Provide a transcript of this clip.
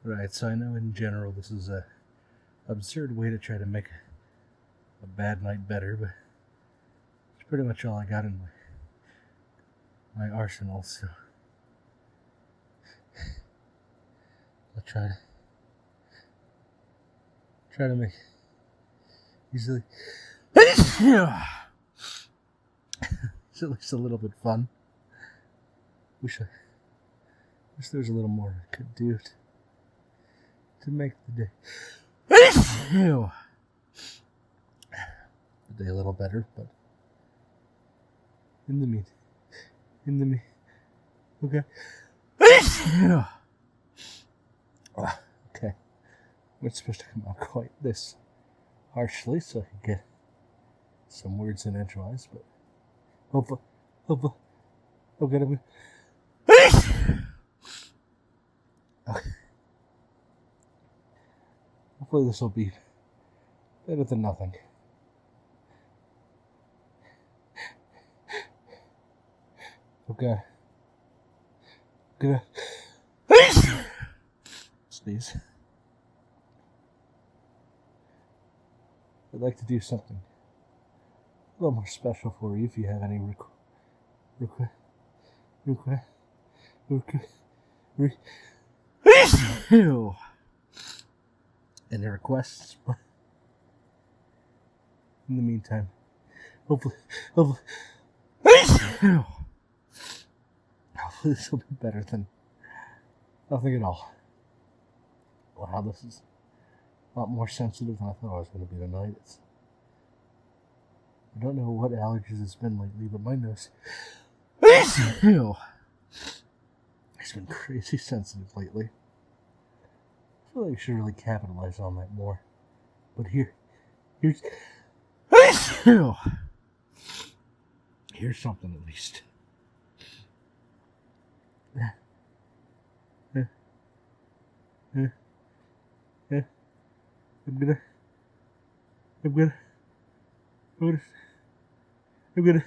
Right, so I know in general this is a absurd way to try to make a bad night better, but it's pretty much all I got in my arsenal, so I'll try to make easily it's at least a little bit fun. Wish there was a little more I could do to make the day a little better, but in the mean, okay. Okay, it's supposed to come out quite this harshly, so I can get some words in edgewise, but hopefully, I'll get it. Okay. Hopefully this will be better than nothing. Okay. Gonna sneeze. I'd like to do something a little more special for you if you have any any requests. In the meantime, hopefully this will be better than nothing at all. Wow, this is a lot more sensitive than I thought it was going to be tonight. I don't know what allergies it's been lately, but my nose it's been crazy sensitive lately. I feel like I should really capitalize on that more. But here's something at least. I'm gonna